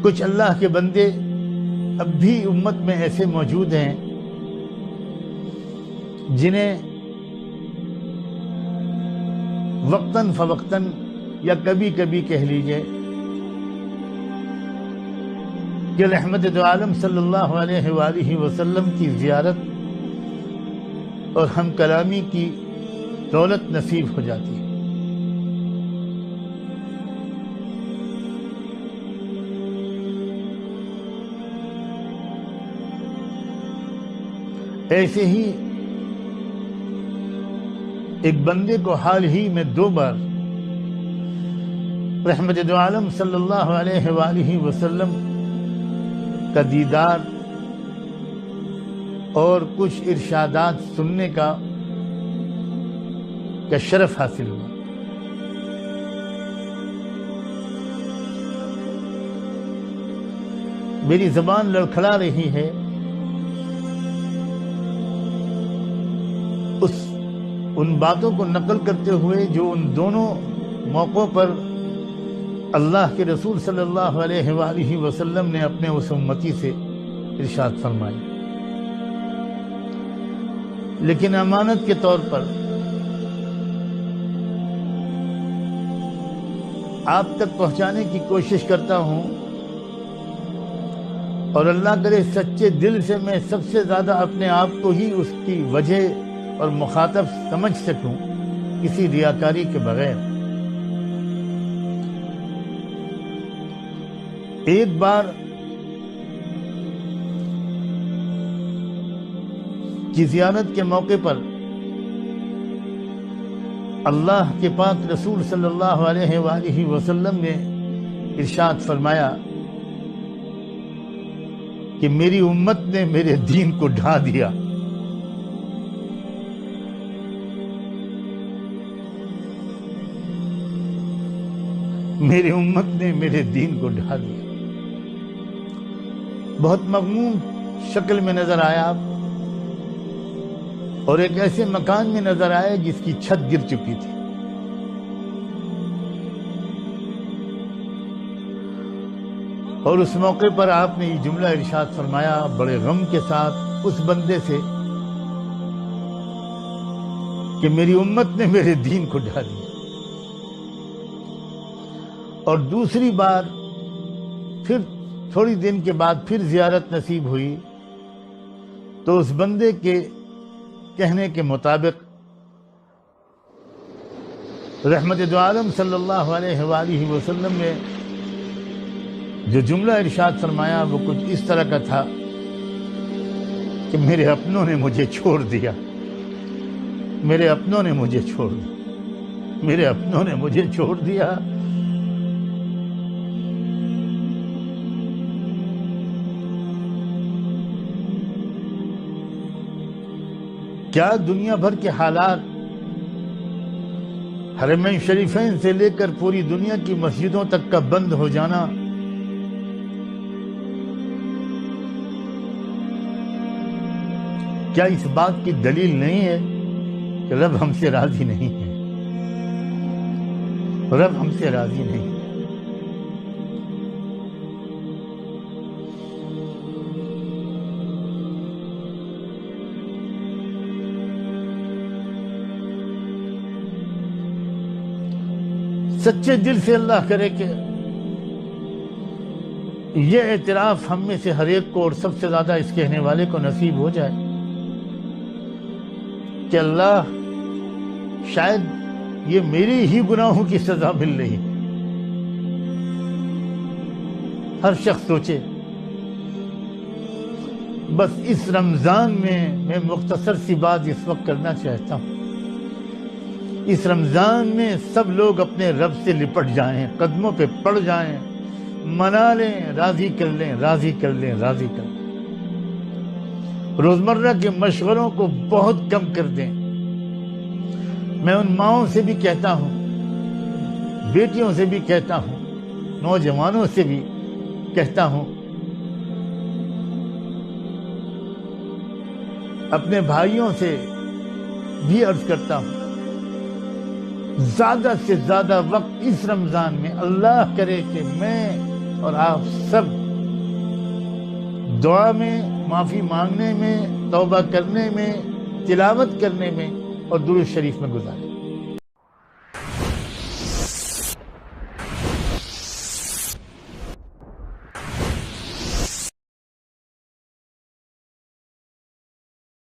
کچھ اللہ کے بندے اب بھی امت میں ایسے موجود ہیں جنہیں وقتاً فوقتاً یا کبھی کبھی کہہ لیجئے کہ رحمت دو عالم صلی اللہ علیہ وآلہ وسلم کی زیارت اور ہم کلامی کی دولت نصیب ہو جاتی ہے۔ ایسے ہی ایک بندے کو حال ہی میں 2 بار رحمت دو عالم صلی اللہ علیہ وآلہ وسلم کا دیدار اور کچھ ارشادات سننے کا شرف حاصل ہوا۔ میری زبان لڑکھڑا رہی ہے ان باتوں کو نقل کرتے ہوئے جو ان دونوں موقعوں پر اللہ کے رسول صلی اللہ علیہ وآلہ وسلم نے اپنے اس امتی سے ارشاد فرمائی، لیکن امانت کے طور پر آپ تک پہنچانے کی کوشش کرتا ہوں، اور اللہ کرے سچے دل سے میں سب سے زیادہ اپنے آپ کو ہی اس کی وجہ اور مخاطب سمجھ سکوں، کسی ریاکاری کے بغیر۔ ایک بار کی زیارت کے موقع پر اللہ کے پاک رسول صلی اللہ علیہ وآلہ وسلم نے ارشاد فرمایا کہ میری امت نے میرے دین کو ڈھا دیا۔ میری امت نے میرے دین کو ڈھا دیا۔ بہت مغموم شکل میں نظر آیا آپ، اور ایک ایسے مکان میں نظر آئے جس کی چھت گر چکی تھی۔ اور اس موقع پر آپ نے یہ جملہ ارشاد فرمایا بڑے غم کے ساتھ اس بندے سے کہ میری امت نے میرے دین کو ڈھا دیا۔ اور دوسری بار پھر تھوڑی دن کے بعد پھر زیارت نصیب ہوئی تو اس بندے کے کہنے کے مطابق رحمت دو عالم صلی اللہ علیہ وآلہ وسلم نے جو جملہ ارشاد فرمایا وہ کچھ اس طرح کا تھا کہ میرے اپنوں نے مجھے چھوڑ دیا، میرے اپنوں نے مجھے چھوڑ دیا، میرے اپنوں نے مجھے چھوڑ دیا۔ کیا دنیا بھر کے حالات حرمین شریفین سے لے کر پوری دنیا کی مسجدوں تک کا بند ہو جانا کیا اس بات کی دلیل نہیں ہے کہ رب ہم سے راضی نہیں ہے؟ رب ہم سے راضی نہیں ہے۔ سچے دل سے اللہ کرے کہ یہ اعتراف ہم میں سے ہر ایک کو اور سب سے زیادہ اس کہنے والے کو نصیب ہو جائے کہ اللہ شاید یہ میری ہی گناہوں کی سزا مل رہی۔ ہر شخص سوچے بس اس رمضان میں مختصر سی بات اس وقت کرنا چاہتا ہوں۔ اس رمضان میں سب لوگ اپنے رب سے لپٹ جائیں، قدموں پہ پڑ جائیں، منا لیں، راضی کر لیں، راضی کر لیں، راضی کر لیں۔ روزمرہ کے مشغلوں کو بہت کم کر دیں۔ میں ان ماؤں سے بھی کہتا ہوں، بیٹیوں سے بھی کہتا ہوں، نوجوانوں سے بھی کہتا ہوں، اپنے بھائیوں سے بھی عرض کرتا ہوں، زیادہ سے زیادہ وقت اس رمضان میں اللہ کرے کہ میں اور آپ سب دعا میں، معافی مانگنے میں، توبہ کرنے میں، تلاوت کرنے میں اور درود شریف میں گزاریں۔